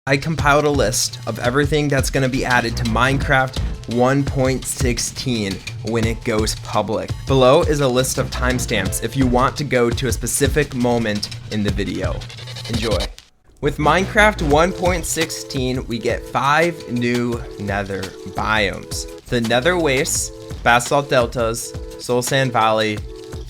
I compiled a list of everything that's going to be added to Minecraft 1.16 when it goes public. Below is a list of timestamps if you want to go to a specific moment in the video. Enjoy. With Minecraft 1.16, we get 5 new Nether biomes. The Nether Wastes, Basalt Deltas, Soul Sand Valley,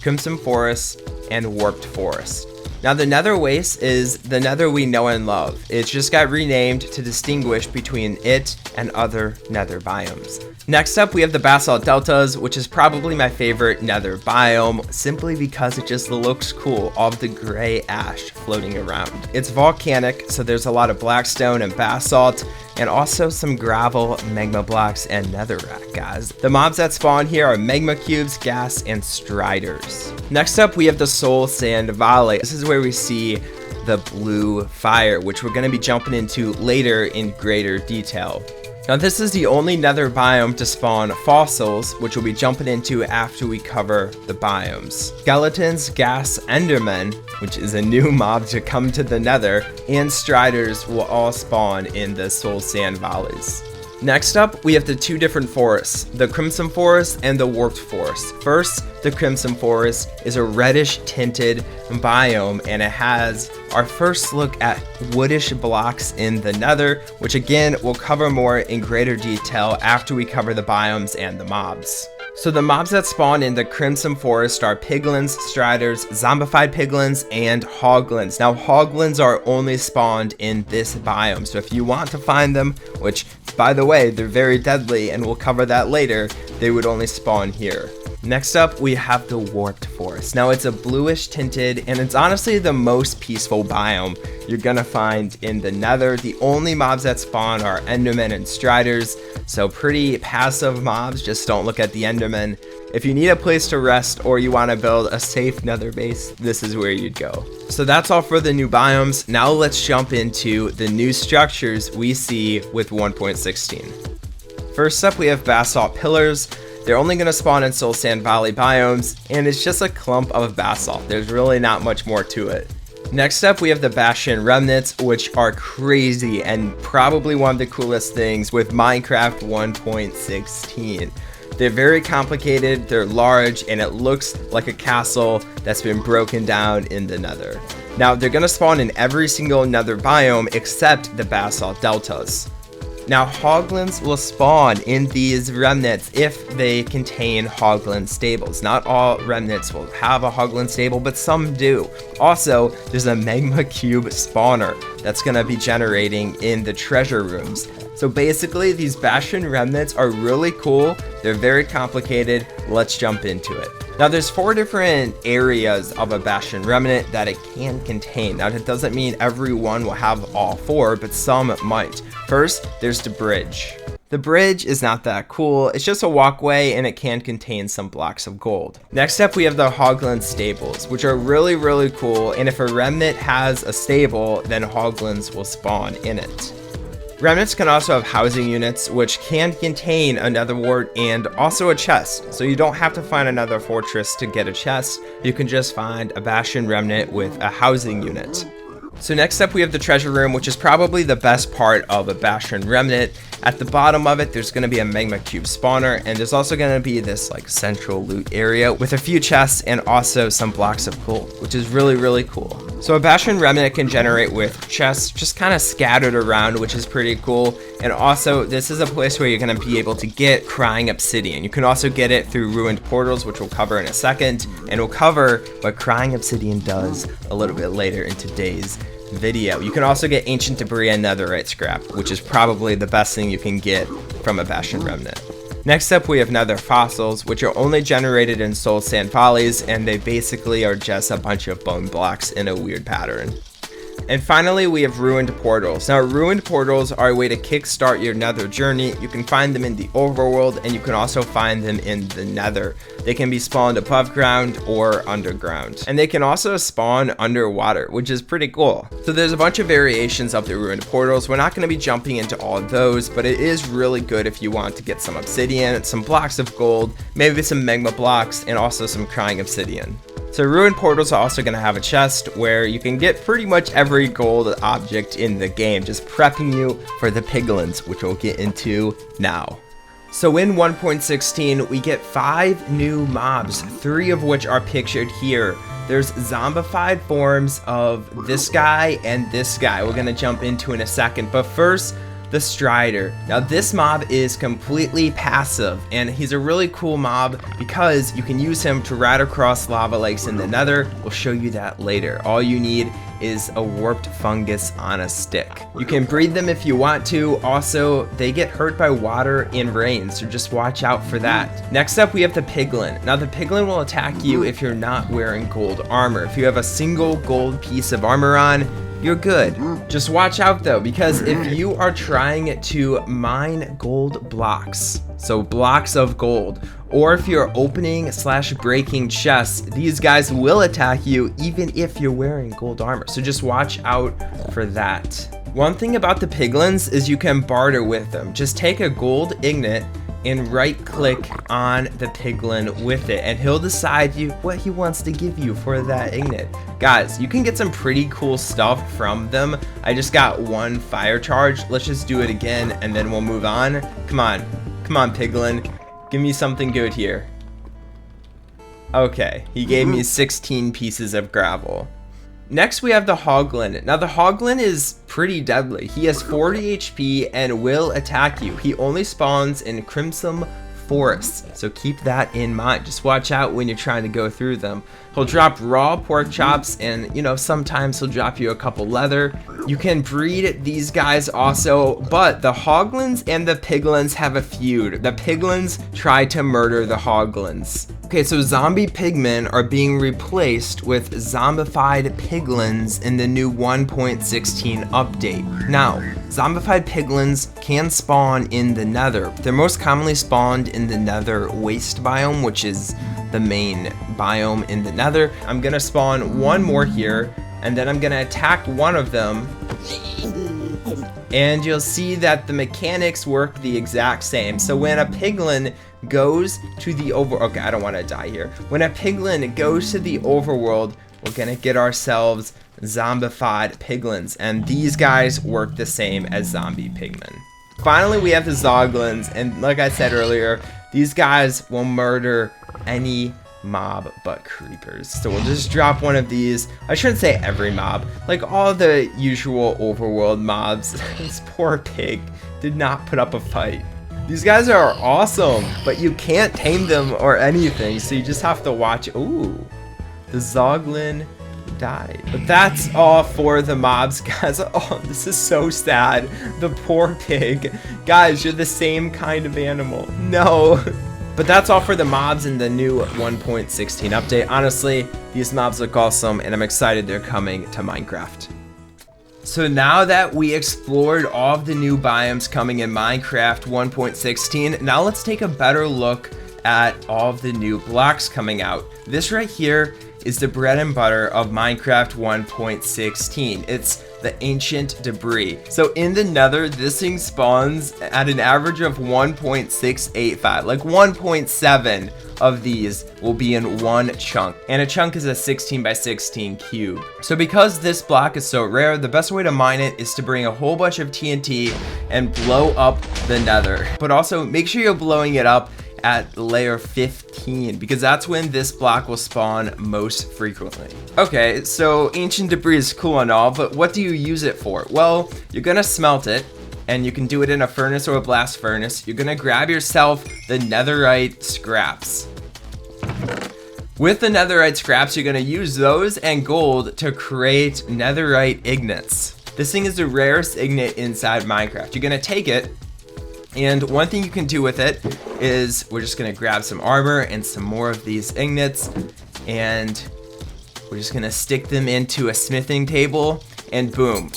Crimson Forest, and Warped Forest. Now the Nether Waste is the Nether we know and love. It just got renamed to distinguish between it and other Nether biomes. Next up we have the Basalt Deltas, which is probably my favorite Nether biome, simply because it just looks cool, all of the gray ash floating around. It's volcanic, so there's a lot of Blackstone and Basalt, and also some gravel, magma blocks, and netherrack, guys. The mobs that spawn here are magma cubes, ghast, and striders. Next up we have the Soul Sand Valley. This is where we see the blue fire, which we're going to be jumping into later in greater detail. Now this is the only Nether biome to spawn fossils, which we'll be jumping into after we cover the biomes. Skeletons, ghast, endermen, which is a new mob to come to the Nether, and striders will all spawn in the Soul Sand Valleys. Next up, we have the 2 different forests, the Crimson Forest and the Warped Forest. First, the Crimson Forest is a reddish tinted biome, and it has our first look at woodish blocks in the Nether, which again, we'll cover more in greater detail after we cover the biomes and the mobs. So the mobs that spawn in the Crimson Forest are Piglins, Striders, Zombified Piglins, and Hoglins. Now Hoglins are only spawned in this biome, so if you want to find them, which by the way, they're very deadly and we'll cover that later, they would only spawn here. Next up, we have the Warped Forest. Now it's a bluish tinted, and it's honestly the most peaceful biome you're gonna find in the Nether. The only mobs that spawn are Endermen and Striders, so pretty passive mobs, just don't look at the Endermen. If you need a place to rest or you wanna build a safe Nether base, this is where you'd go. So that's all for the new biomes. Now let's jump into the new structures we see with 1.16. First up, we have Basalt Pillars. They're only going to spawn in Soul Sand Valley biomes, and it's just a clump of basalt. There's really not much more to it. Next up, we have the Bastion Remnants, which are crazy and probably one of the coolest things with Minecraft 1.16. They're very complicated, they're large, and it looks like a castle that's been broken down in the Nether. Now, they're going to spawn in every single Nether biome except the Basalt Deltas. Now, Hoglins will spawn in these remnants if they contain Hoglin stables. Not all remnants will have a Hoglin stable, but some do. Also, there's a magma cube spawner that's going to be generating in the treasure rooms. So basically, these Bastion Remnants are really cool. They're very complicated. Let's jump into it. Now, there's 4 different areas of a Bastion Remnant that it can contain. Now, that doesn't mean everyone will have all 4, but some might. First, there's the bridge. The bridge is not that cool. It's just a walkway, and it can contain some blocks of gold. Next up, we have the Hoglin stables, which are really, really cool. And if a remnant has a stable, then Hoglins will spawn in it. Remnants can also have housing units, which can contain another ward and also a chest. So you don't have to find another fortress to get a chest. You can just find a Bastion Remnant with a housing unit. So next up we have the treasure room, which is probably the best part of a Bastion Remnant. At the bottom of it, there's going to be a magma cube spawner, and there's also going to be this like central loot area with a few chests and also some blocks of gold, which is really, really cool. So a Bastion Remnant can generate with chests just kind of scattered around, which is pretty cool. And also, this is a place where you're going to be able to get crying obsidian. You can also get it through ruined portals, which we'll cover in a second, and we'll cover what crying obsidian does a little bit later in today's video. You can also get ancient debris and netherite scrap, which is probably the best thing you can get from a Bastion Remnant. Next up, we have nether fossils, which are only generated in Soul Sand Valleys, and they basically are just a bunch of bone blocks in a weird pattern. And finally, we have ruined portals. Now, ruined portals are a way to kickstart your Nether journey. You can find them in the overworld, and you can also find them in the Nether. They can be spawned above ground or underground. And they can also spawn underwater, which is pretty cool. So there's a bunch of variations of the ruined portals. We're not going to be jumping into all of those, but it is really good if you want to get some obsidian, some blocks of gold, maybe some magma blocks, and also some crying obsidian. So ruined portals are also going to have a chest where you can get pretty much every gold object in the game, just prepping you for the piglins, which we'll get into now. So in 1.16, we get 5 new mobs, 3 of which are pictured here. There's zombified forms of this guy and this guy we're going to jump into in a second, but first, the Strider. Now this mob is completely passive, and he's a really cool mob because you can use him to ride across lava lakes in the Nether. We'll show you that later. All you need is a warped fungus on a stick. You can breed them if you want to. Also, they get hurt by water and rain, so just watch out for that. Next up, we have the Piglin. Now the Piglin will attack you if you're not wearing gold armor. If you have a single gold piece of armor on, you're good. Just watch out though, because if you are trying to mine gold blocks, so blocks of gold, or if you're opening / breaking chests, these guys will attack you even if you're wearing gold armor. So just watch out for that. One thing about the piglins is you can barter with them. Just take a gold ingot and right click on the piglin with it, and he'll decide what he wants to give you for that ingot. Guys, you can get some pretty cool stuff from them. I just got 1 fire charge. Let's just do it again and then we'll move on. Come on piglin, give me something good here. Okay, he gave me 16 pieces of gravel. Next we have the Hoglin. Now the Hoglin is pretty deadly. He has 40 HP and will attack you. He only spawns in Crimson Forests, so keep that in mind. Just watch out when you're trying to go through them. He'll drop raw pork chops, and sometimes he'll drop you a couple leather. You can breed these guys also, but the Hoglins and the piglins have a feud. The piglins try to murder the Hoglins. Okay, so zombie pigmen are being replaced with zombified piglins in the new 1.16 update. Now, zombified piglins can spawn in the Nether. They're most commonly spawned in the Nether waste biome, which is the main biome in the Nether. I'm gonna spawn 1 more here, and then I'm gonna attack one of them, and you'll see that the mechanics work the exact same. So when a piglin goes to the okay, I don't want to die here. When a piglin goes to the overworld, we're gonna get ourselves zombified piglins, and these guys work the same as zombie pigmen. Finally, we have the Zoglins, and like I said earlier, these guys will murder any mob but creepers. So we'll just drop one of these. I shouldn't say every mob, like all the usual overworld mobs. This poor pig did not put up a fight. These guys are awesome, but you can't tame them or anything, so you just have to watch. Ooh, the Zoglin died. But that's all for the mobs, guys. Oh, this is so sad. The poor pig. Guys, you're the same kind of animal. No. But that's all for the mobs in the new 1.16 update. Honestly, these mobs look awesome, and I'm excited they're coming to Minecraft. So now that we explored all of the new biomes coming in Minecraft 1.16, now let's take a better look at all of the new blocks coming out. This right here is the bread and butter of Minecraft 1.16. It's the ancient debris. So in the Nether, this thing spawns at an average of 1.685, like 1.7 of these will be in one chunk, and a chunk is a 16 by 16 cube. So because this block is so rare, the best way to mine it is to bring a whole bunch of TNT and blow up the Nether. But also make sure you're blowing it up at layer 15, because that's when this block will spawn most frequently. Okay, so ancient debris is cool and all, but what do you use it for? Well, you're gonna smelt it, and you can do it in a furnace or a blast furnace. You're gonna grab yourself the netherite scraps. With the netherite scraps, you're gonna use those and gold to create netherite ingots. This thing is the rarest ingot inside Minecraft. You're gonna take it, and one thing you can do with it is we're just gonna grab some armor and some more of these ingots, and we're just gonna stick them into a smithing table, and boom,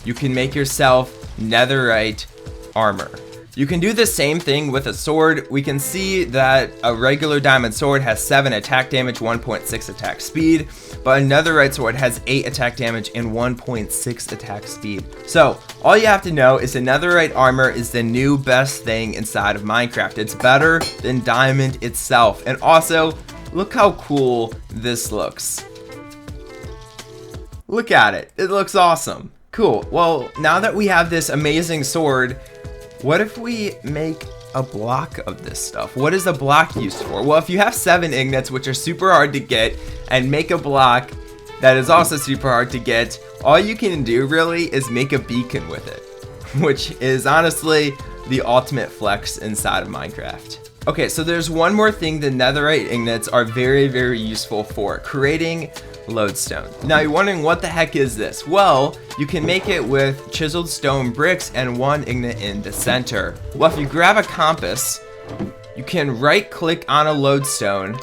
you can make yourself netherite armor. You can do the same thing with a sword. We can see that a regular diamond sword has 7 attack damage, 1.6 attack speed, but a netherite sword has 8 attack damage and 1.6 attack speed. So all you have to know is the netherite armor is the new best thing inside of Minecraft. It's better than diamond itself. And also, look how cool this looks. Look at it. It looks awesome. Cool. Well, now that we have this amazing sword, what if we make a block of this stuff? What is a block used for? Well, if you have 7 ingots, which are super hard to get, and make a block that is also super hard to get, all you can do really is make a beacon with it, which is honestly the ultimate flex inside of Minecraft. Okay, so there's one more thing the netherite ingots are very, very useful for: creating lodestone. Now you're wondering, what the heck is this? Well, you can make it with chiseled stone bricks and 1 ingot in the center. Well, if you grab a compass, you can right click on a lodestone,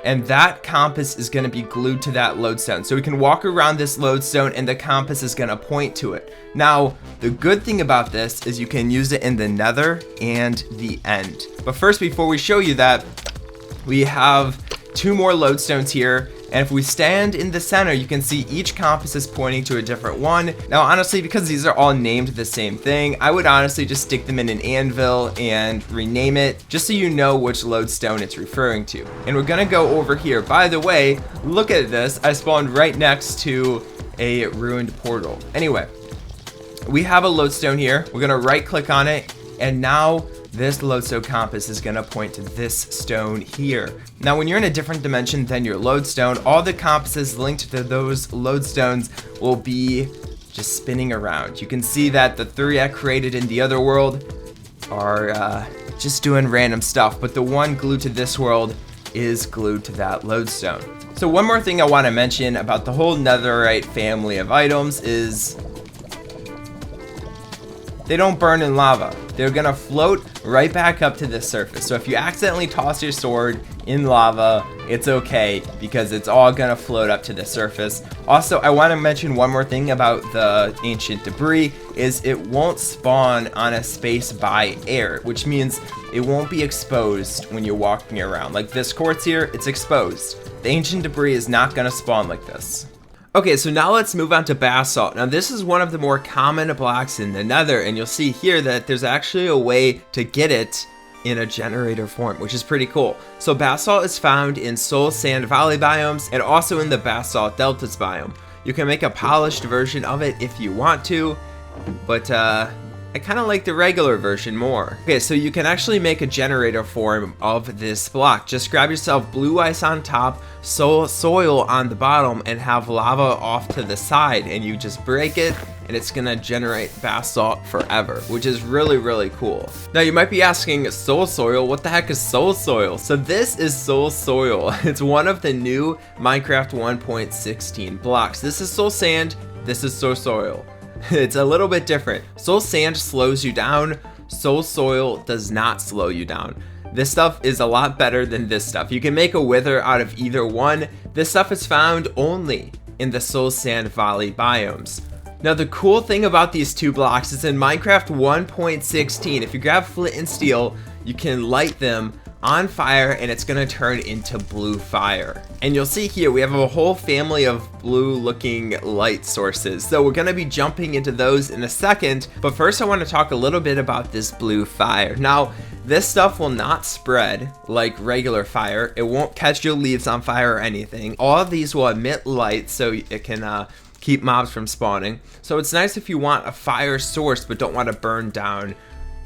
and that compass is going to be glued to that lodestone. So we can walk around this lodestone and the compass is going to point to it. Now, the good thing about this is you can use it in the nether and the end. But first, before we show you that, we have 2 more lodestones here. And if we stand in the center, you can see each compass is pointing to a different one. Now, honestly, because these are all named the same thing, I would honestly just stick them in an anvil and rename it, just so you know which lodestone it's referring to. And we're gonna go over here. By the way, look at this. I spawned right next to a ruined portal. Anyway, we have a lodestone here. We're gonna right click on it, and now this lodestone compass is gonna point to this stone here. Now, when you're in a different dimension than your lodestone, all the compasses linked to those lodestones will be just spinning around. You can see that the 3 I created in the other world are just doing random stuff, but the one glued to this world is glued to that lodestone. So one more thing I wanna mention about the whole netherite family of items is they don't burn in lava. They're gonna float right back up to the surface. So if you accidentally toss your sword in lava, it's okay, because it's all gonna float up to the surface. Also, I wanna mention one more thing about the ancient debris, is it won't spawn on a space by air, which means it won't be exposed when you're walking around. Like this quartz here, it's exposed. The ancient debris is not gonna spawn like this. Okay, so now let's move on to basalt. Now this is one of the more common blocks in the nether, and you'll see here that there's actually a way to get it in a generator form, which is pretty cool. So basalt is found in Soul Sand Valley biomes and also in the Basalt Deltas biome. You can make a polished version of it if you want to, but I kind of like the regular version more. Okay, so you can actually make a generator form of this block. Just grab yourself blue ice on top, soil on the bottom, and have lava off to the side, and you just break it, and it's gonna generate basalt forever, which is really, really cool. Now you might be asking, soul soil, what the heck is soul soil? So this is soul soil. It's one of the new Minecraft 1.16 blocks. This is soul sand, this is soul soil. It's a little bit different. Soul sand slows you down. Soul soil does not slow you down. This stuff is a lot better than this stuff. You can make a wither out of either one. This stuff is found only in the Soul Sand Valley biomes. Now the cool thing about these 2 blocks is in Minecraft 1.16, if you grab flint and steel, you can light them on fire and it's gonna turn into blue fire. And you'll see here we have a whole family of blue looking light sources. So we're gonna be jumping into those in a second, but first I want to talk a little bit about this blue fire. Now this stuff will not spread like regular fire. It won't catch your leaves on fire or anything. All of these will emit light so it can keep mobs from spawning. So it's nice if you want a fire source but don't want to burn down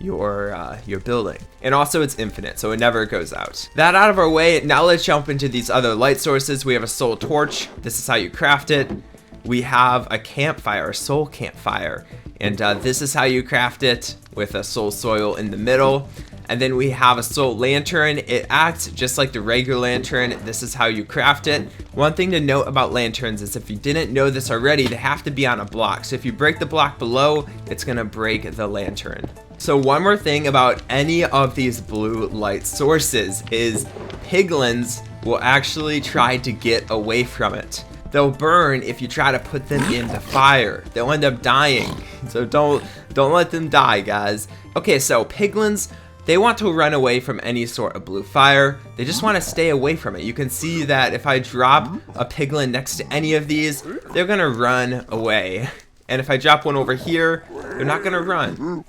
your building. And also it's infinite, so it never goes out. That out of our way, now let's jump into these other light sources. We have a soul torch. This is how you craft it. We have a campfire, a soul campfire, and this is how you craft it, with a soul soil in the middle. And then we have a soul lantern. It acts just like the regular lantern. This is how you craft it. One thing to note about lanterns is, if you didn't know this already, they have to be on a block. So if you break the block below, it's gonna break the lantern. So one more thing about any of these blue light sources is piglins will actually try to get away from it. They'll burn if you try to put them in the fire. They'll end up dying. So don't let them die, guys. Okay, so piglins, they want to run away from any sort of blue fire. They just want to stay away from it. You can see that if I drop a piglin next to any of these, they're gonna run away. And if I drop one over here, they're not gonna run.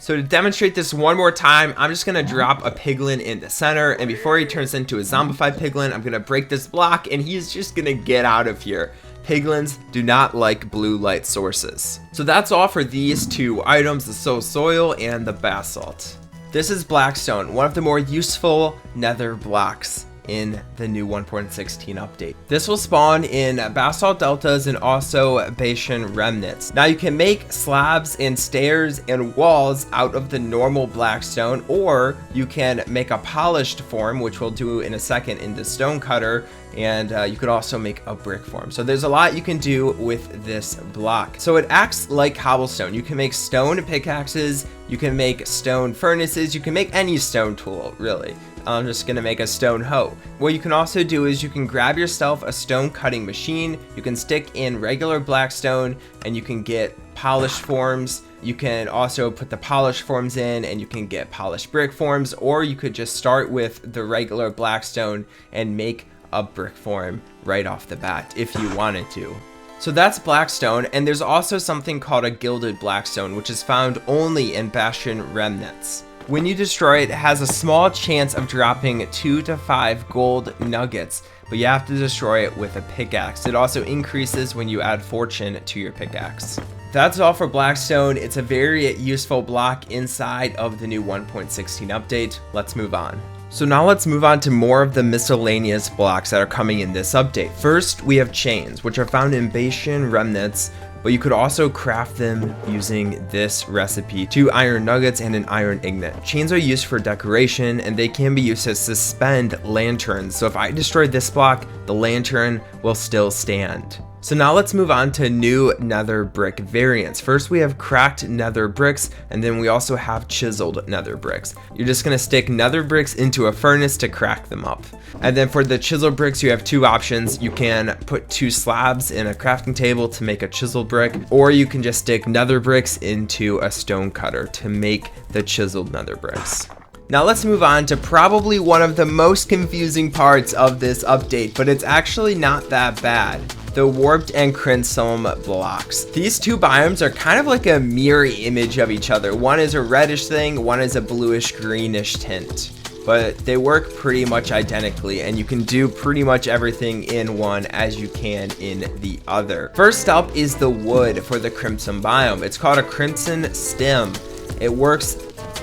So to demonstrate this one more time, I'm just gonna drop a piglin in the center, and before he turns into a zombified piglin, I'm gonna break this block and he's just gonna get out of here. Piglins do not like blue light sources. So that's all for these two items, the soil and the basalt. This is Blackstone, one of the more useful nether blocks in the new 1.16 update. This will spawn in Basalt Deltas and also Bastion Remnants. Now you can make slabs and stairs and walls out of the normal Blackstone, or you can make a polished form, which we'll do in a second in the stone cutter, and you could also make a brick form. So there's a lot you can do with this block. So it acts like cobblestone. You can make stone pickaxes, you can make stone furnaces, you can make any stone tool, really. I'm just gonna make a stone hoe. What you can also do is you can grab yourself a stone cutting machine, you can stick in regular Blackstone, and you can get polished forms. You can also put the polished forms in and you can get polished brick forms, or you could just start with the regular Blackstone and make a brick form right off the bat if you wanted to. So that's Blackstone, and there's also something called a gilded Blackstone, which is found only in Bastion Remnants. When you destroy it, it has a small chance of dropping 2 to 5 gold nuggets, but you have to destroy it with a pickaxe. It also increases when you add fortune to your pickaxe. That's all for Blackstone. It's a very useful block inside of the new 1.16 update. Let's move on. So now let's move on to more of the miscellaneous blocks that are coming in this update. First, we have chains, which are found in Bastion Remnants, but you could also craft them using this recipe: 2 iron nuggets and an iron ingot. Chains are used for decoration, and they can be used to suspend lanterns. So if I destroy this block, the lantern will still stand. So now let's move on to new nether brick variants. First, we have cracked nether bricks, and then we also have chiseled nether bricks. You're just gonna stick nether bricks into a furnace to crack them up. And then for the chiseled bricks, you have 2 options. You can put 2 slabs in a crafting table to make a chiseled brick, or you can just stick nether bricks into a stone cutter to make the chiseled nether bricks. Now let's move on to probably one of the most confusing parts of this update, but it's actually not that bad: the warped and crimson blocks. These two biomes are kind of like a mirror image of each other. One is a reddish thing, one is a bluish greenish tint, but they work pretty much identically, and you can do pretty much everything in one as you can in the other. First up is the wood for the crimson biome. It's called a crimson stem. It works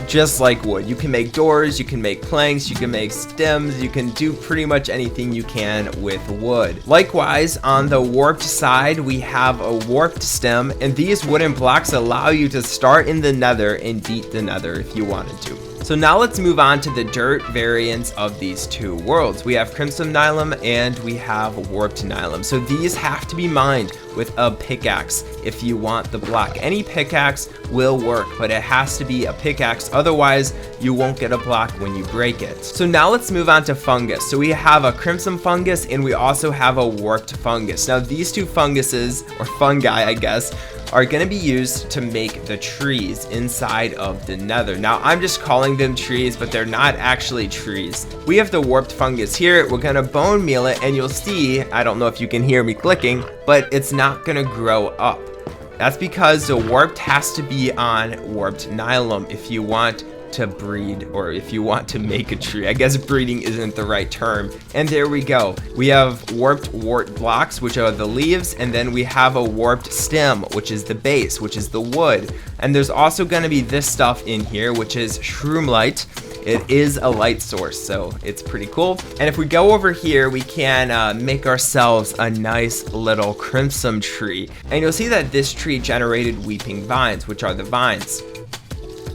just like wood. You can make doors, you can make planks, you can make stems, you can do pretty much anything you can with wood. Likewise, on the warped side, we have a warped stem, and these wooden blocks allow you to start in the nether and beat the nether if you wanted to. So now let's move on to the dirt variants of these two worlds. We have Crimson Nylum and we have Warped Nylum. So these have to be mined with a pickaxe if you want the block. Any pickaxe will work, but it has to be a pickaxe, otherwise you won't get a block when you break it. So now let's move on to fungus. So we have a Crimson Fungus and we also have a Warped Fungus. Now these two funguses, or fungi I guess, are going to be used to make the trees inside of the nether. Now I'm just calling them trees, but they're not actually trees. We have the warped fungus here. We're going to bone meal it, and you'll see, I don't know if you can hear me clicking, but it's not going to grow up. That's because the warped has to be on warped nylum if you want to breed, or if you want to make a tree. I guess breeding isn't the right term. And there we go. We have warped wart blocks, which are the leaves, and then we have a warped stem, which is the base, which is the wood. And there's also going to be this stuff in here, which is shroom light. It is a light source, so it's pretty cool. And if we go over here, we can make ourselves a nice little crimson tree. And you'll see that this tree generated weeping vines, which are the vines.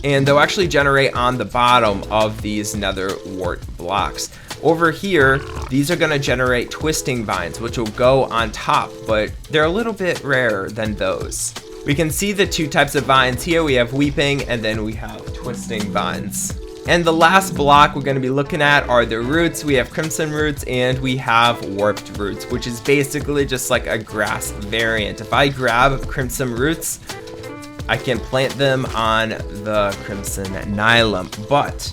And they'll actually generate on the bottom of these nether wart blocks. Over here, these are going to generate twisting vines, which will go on top, but they're a little bit rarer than those. We can see the two types of vines here. We have weeping and then we have twisting vines. And the last block we're going to be looking at are the roots. We have crimson roots and we have warped roots, which is basically just like a grass variant. If I grab crimson roots, I can plant them on the crimson nylum, but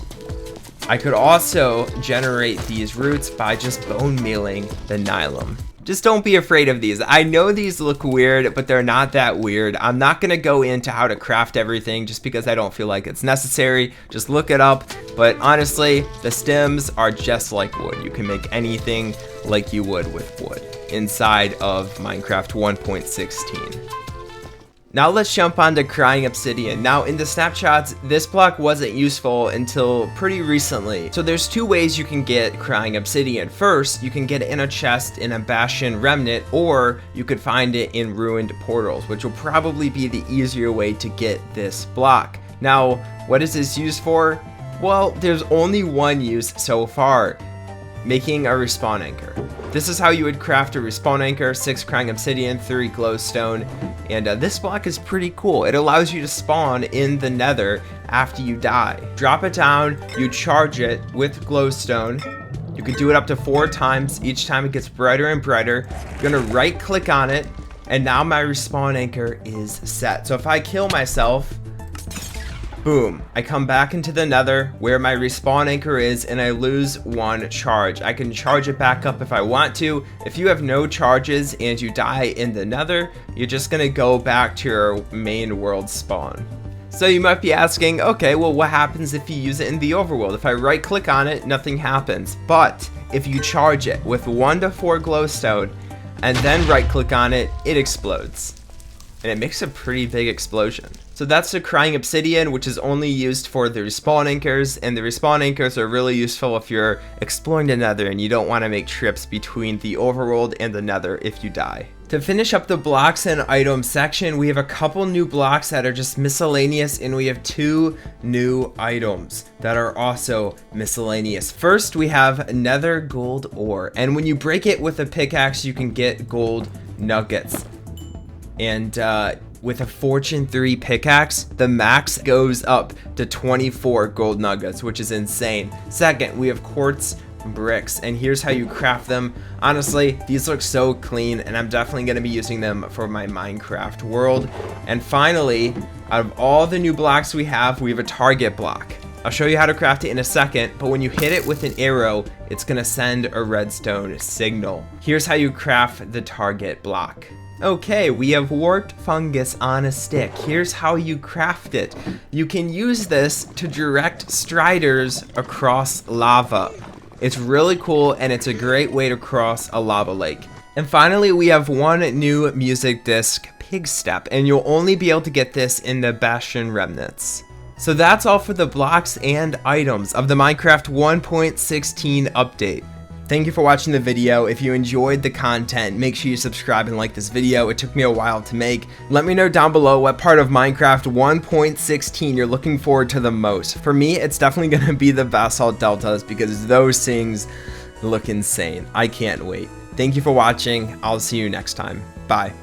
I could also generate these roots by just bone mealing the nylum just don't be afraid of these. I know these look weird, but they're not that weird. I'm not gonna go into how to craft everything just because I don't feel like it's necessary. Just look it up. But honestly, the stems are just like wood. You can make anything like you would with wood inside of Minecraft 1.16. Now let's jump on to crying obsidian. Now in the snapshots, this block wasn't useful until pretty recently. So there's two ways you can get crying obsidian. First, you can get it in a chest in a Bastion Remnant, or you could find it in ruined portals, which will probably be the easier way to get this block. Now, what is this used for? Well, there's only one use so far, making a respawn anchor. This is how you would craft a respawn anchor: 6 crying obsidian, 3 glowstone, and this block is pretty cool. It allows you to spawn in the nether after you die. Drop it down, you charge it with glowstone. You can do it up to 4 times. Each time it gets brighter and brighter. You're gonna right click on it, and now my respawn anchor is set. So if I kill myself, boom, I come back into the nether where my respawn anchor is, and I lose 1 charge. I can charge it back up if I want to. If you have no charges and you die in the nether, you're just gonna go back to your main world spawn. So you might be asking, okay, well what happens if you use it in the overworld? If I right click on it, nothing happens. But if you charge it with 1 to 4 glowstone and then right click on it, it explodes. And it makes a pretty big explosion. So that's the crying obsidian, which is only used for the respawn anchors, and the respawn anchors are really useful if you're exploring the nether and you don't want to make trips between the overworld and the nether if you die. To finish up the blocks and items section, we have a couple new blocks that are just miscellaneous, and we have 2 new items that are also miscellaneous. First, we have nether gold ore, and when you break it with a pickaxe, you can get gold nuggets. And with a Fortune 3 pickaxe, the max goes up to 24 gold nuggets, which is insane. Second, we have quartz bricks, and here's how you craft them. Honestly, these look so clean, and I'm definitely going to be using them for my Minecraft world. And finally, out of all the new blocks we have a target block. I'll show you how to craft it in a second, but when you hit it with an arrow, it's going to send a redstone signal. Here's how you craft the target block. Okay, we have warped fungus on a stick. Here's how you craft it. You can use this to direct striders across lava. It's really cool, and it's a great way to cross a lava lake. And finally, we have 1 new music disc, Pig Step, and you'll only be able to get this in the Bastion Remnants. So that's all for the blocks and items of the Minecraft 1.16 update. Thank you for watching the video. If you enjoyed the content, make sure you subscribe and like this video. It took me a while to make. Let me know down below what part of Minecraft 1.16 you're looking forward to the most. For me, it's definitely going to be the Basalt deltas because those things look insane. I can't wait. Thank you for watching. I'll see you next time. Bye.